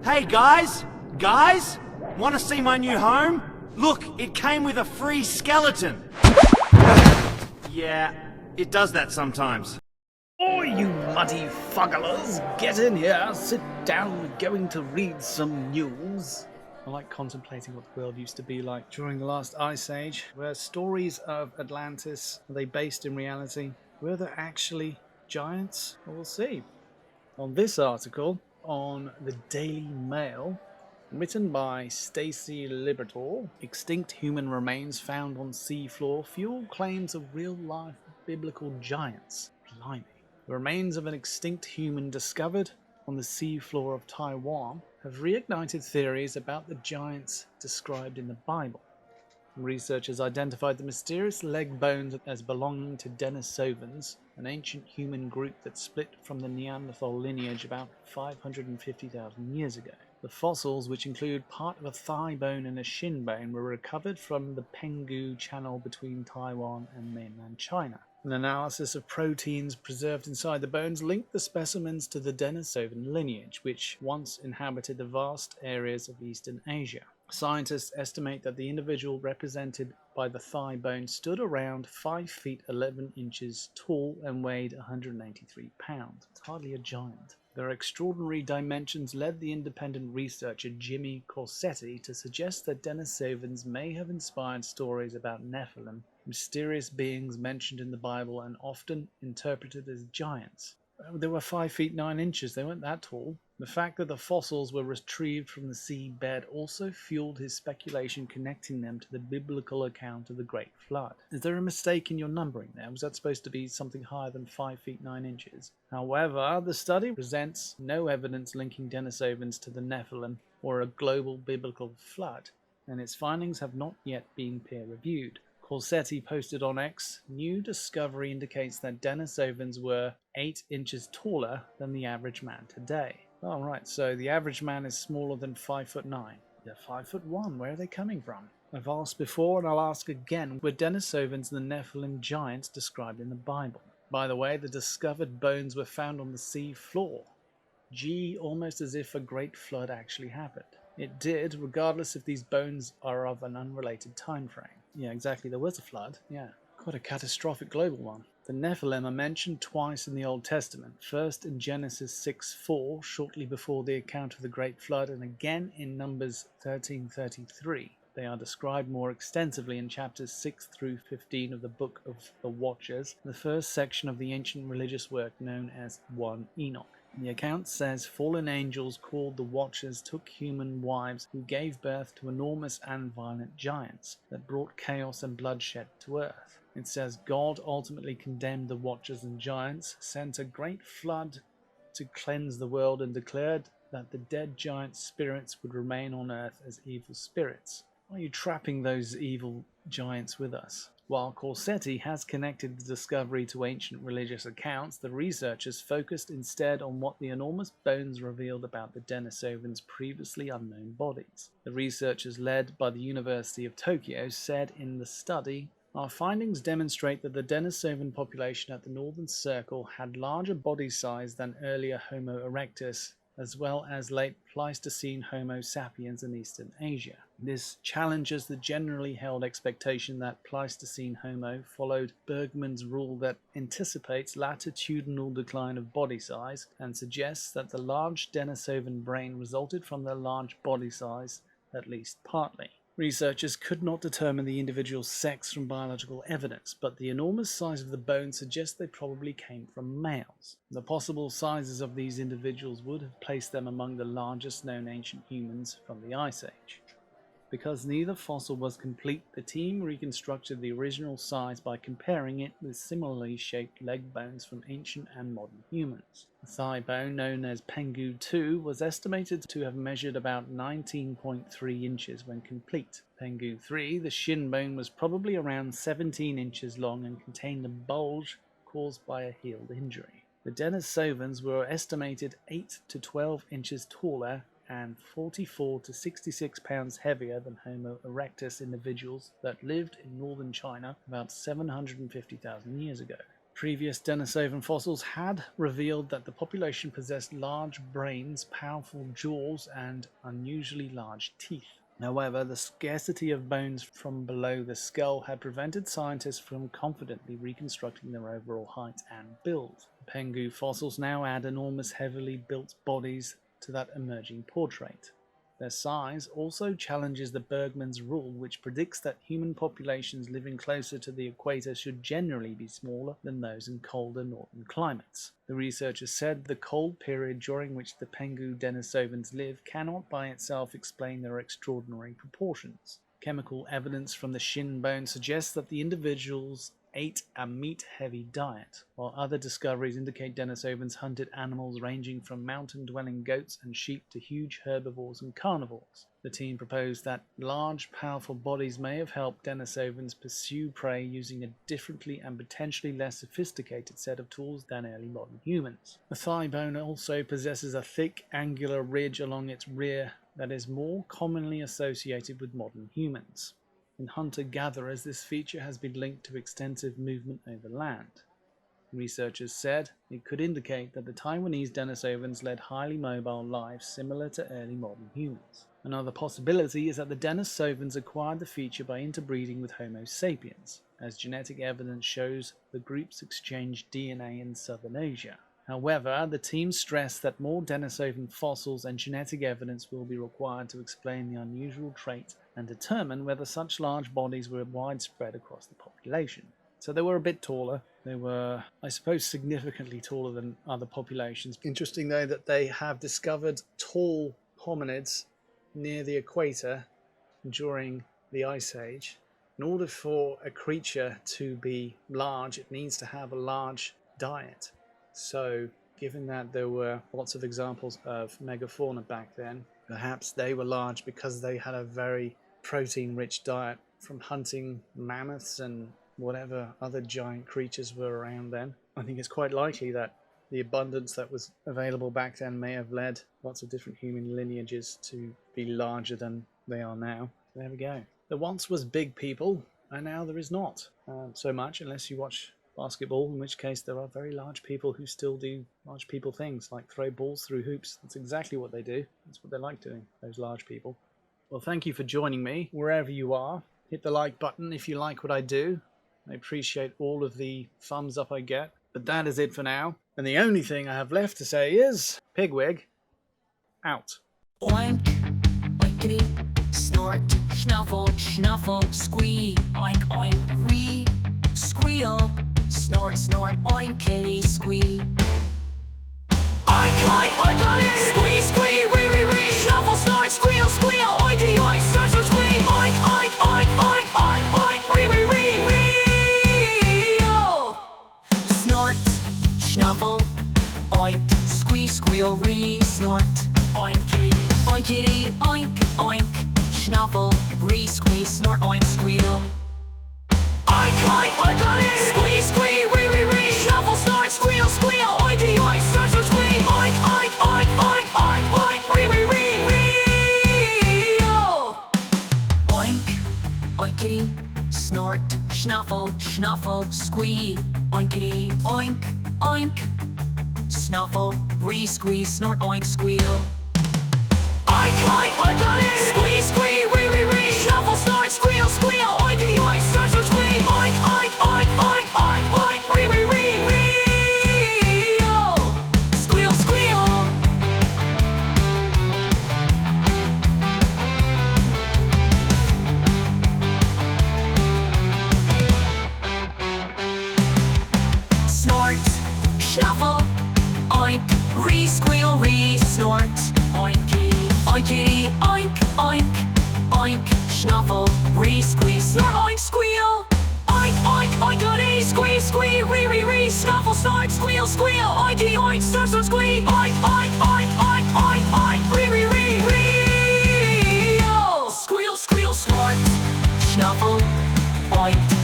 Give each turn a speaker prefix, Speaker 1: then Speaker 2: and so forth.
Speaker 1: Hey guys! Guys? Want to see my new home? Look, it came with a free skeleton! Yeah, it does that sometimes.
Speaker 2: Oh, you muddy fugglers, get in here, sit down, we're going to read some news. I like contemplating what the world used to be like during the last ice age. Were stories of Atlantis, are they based in reality? Were there actually giants? Well, we'll see. On this article, on the Daily Mail, written by Stacey Libertor, extinct human remains found on seafloor fuel claims of real-life biblical giants. Blimey. The remains of an extinct human discovered on the seafloor of Taiwan have reignited theories about the giants described in the Bible. Researchers identified the mysterious leg bones as belonging to Denisovans, an ancient human group that split from the Neanderthal lineage about 550,000 years ago. The fossils, which include part of a thigh bone and a shin bone, were recovered from the Penghu Channel between Taiwan and mainland China. An analysis of proteins preserved inside the bones linked the specimens to the Denisovan lineage, which once inhabited the vast areas of Eastern Asia. Scientists estimate that the individual represented by the thigh bone stood around 5 feet 11 inches tall and weighed 183 pounds. It's hardly a giant. Their extraordinary dimensions led the independent researcher Jimmy Corsetti to suggest that Denisovans may have inspired stories about Nephilim, mysterious beings mentioned in the Bible and often interpreted as giants. They were 5 feet 9 inches, they weren't that tall. The fact that the fossils were retrieved from the seabed also fueled his speculation, connecting them to the biblical account of the Great Flood. Is there a mistake in your numbering there? Was that supposed to be something higher than 5 feet 9 inches? However, the study presents no evidence linking Denisovans to the Nephilim or a global biblical flood, and its findings have not yet been peer-reviewed. Corsetti posted on X, new discovery indicates that Denisovans were 8 inches taller than the average man today. Oh, right, so the average man is smaller than 5'9". They're 5'1". Where are they coming from? I've asked before and I'll ask again, were Denisovans the Nephilim giants described in the Bible? By the way, the discovered bones were found on the sea floor. Gee, almost as if a great flood actually happened. It did, regardless if these bones are of an unrelated time frame. Yeah, exactly, there was a flood, yeah. Quite a catastrophic global one. The Nephilim are mentioned twice in the Old Testament, first in Genesis 6:4, shortly before the account of the Great Flood, and again in Numbers 13:33. They are described more extensively in chapters 6 through 15 of the Book of the Watchers, the first section of the ancient religious work known as 1 Enoch. The account says fallen angels called the Watchers took human wives who gave birth to enormous and violent giants that brought chaos and bloodshed to earth. It says God ultimately condemned the Watchers and giants, sent a great flood to cleanse the world, and declared that the dead giant spirits would remain on earth as evil spirits. Why are you trapping those evil giants with us? While Corsetti has connected the discovery to ancient religious accounts, the researchers focused instead on what the enormous bones revealed about the Denisovans' previously unknown bodies. The researchers, led by the University of Tokyo, said in the study, "Our findings demonstrate that the Denisovan population at the Northern Circle had larger body size than earlier Homo erectus, as well as late Pleistocene Homo sapiens in Eastern Asia. This challenges the generally held expectation that Pleistocene Homo followed Bergman's rule that anticipates latitudinal decline of body size and suggests that the large Denisovan brain resulted from their large body size, at least partly." Researchers could not determine the individual's sex from biological evidence, but the enormous size of the bones suggests they probably came from males. The possible sizes of these individuals would have placed them among the largest known ancient humans from the Ice Age. Because neither fossil was complete, the team reconstructed the original size by comparing it with similarly shaped leg bones from ancient and modern humans. The thigh bone, known as Penghu 2, was estimated to have measured about 19.3 inches when complete. Penghu 3, the shin bone, was probably around 17 inches long and contained a bulge caused by a healed injury. The Denisovans were estimated 8 to 12 inches taller and 44 to 66 pounds heavier than Homo erectus individuals that lived in northern China about 750,000 years ago. Previous Denisovan fossils had revealed that the population possessed large brains, powerful jaws, and unusually large teeth. However, the scarcity of bones from below the skull had prevented scientists from confidently reconstructing their overall height and build. Pengu fossils now add enormous, heavily built bodies to that emerging portrait. Their size also challenges the Bergman's rule, which predicts that human populations living closer to the equator should generally be smaller than those in colder northern climates. The researchers said the cold period during which the Pengu Denisovans live cannot by itself explain their extraordinary proportions. Chemical evidence from the shin bone suggests that the individuals ate a meat-heavy diet, while other discoveries indicate Denisovans hunted animals ranging from mountain-dwelling goats and sheep to huge herbivores and carnivores. The team proposed that large, powerful bodies may have helped Denisovans pursue prey using a differently and potentially less sophisticated set of tools than early modern humans. The thigh bone also possesses a thick, angular ridge along its rear that is more commonly associated with modern humans. In hunter-gatherers, this feature has been linked to extensive movement over land. Researchers said it could indicate that the Taiwanese Denisovans led highly mobile lives similar to early modern humans. Another possibility is that the Denisovans acquired the feature by interbreeding with Homo sapiens, as genetic evidence shows the groups exchanged DNA in southern Asia. However, the team stressed that more Denisovan fossils and genetic evidence will be required to explain the unusual trait and determine whether such large bodies were widespread across the population. So they were a bit taller. They were, I suppose, significantly taller than other populations. Interesting, though, that they have discovered tall hominids near the equator during the Ice Age. In order for a creature to be large, it needs to have a large diet. So, given that there were lots of examples of megafauna back then, perhaps they were large because they had a very protein-rich diet from hunting mammoths and whatever other giant creatures were around then. I think it's quite likely that the abundance that was available back then may have led lots of different human lineages to be larger than they are now. There we go. There once was big people, and now there is not so much, unless you watch basketball, in which case there are very large people who still do large people things, like throw balls through hoops. That's exactly what they do. That's what they like doing, those large people. Well, thank you for joining me, wherever you are. Hit the like button if you like what I do. I appreciate all of the thumbs up I get. But that is it for now. And the only thing I have left to say is, Pigwig, out.
Speaker 3: Oink, oinkity, snort, snuffle, snuffle, squee, oink, oink, wee, squeal, snort, snort, oinkity, squee. Oink, oink, oink, squee, squee, wee, wee, wee, snuffle, snort, squeal, squeal, oinky, oink, snort, snort, squee, oink, oink, oink, oink, oink, oink, wee, wee, wee, wee, oh. Snort, snuffle, oink, squee, squeal, wee, snort, oinkity, oinkity, oink, oink, snuffle, wee, squee, snort, oink, squeal. Oink, oink, oink, oink, squee, squee, wee, wee, wee, snuffle, snort, squeal, squeal, oinky, oink, snort, snort, squee, oink, oink, oink, oink, oink, oink, wee, wee, wee, wee, oh. Oink, oinkity, snort, snuffle, snuffle, squee, oinkity, oink, oink, snuffle, wee, squee, snort, oink, squeal. Oink, oink, oink, oink, squee, squee, wee, wee, wee, snuffle, snort, squeal, squeal, oinky, oink, snort, snort, squee, oink, oink, oink, oink, oink, oink, wee, wee, wee, wee, oh. Squeal, squeal. Snort, snuffle, oink, re, squeal, re, snort, oinky, oinkity, oink, oink, oink, snuffle, re, squeeze, snort, oink, squeal, oink, oink, oinkity, squeeze, squee, re, snuffle, snort, squeal, squeal, oinky, oink, snort, snort, squee, oink, oink, oink, oink, oink, oink, re, oh. Squeal, squeal, snort, snuffle, oink.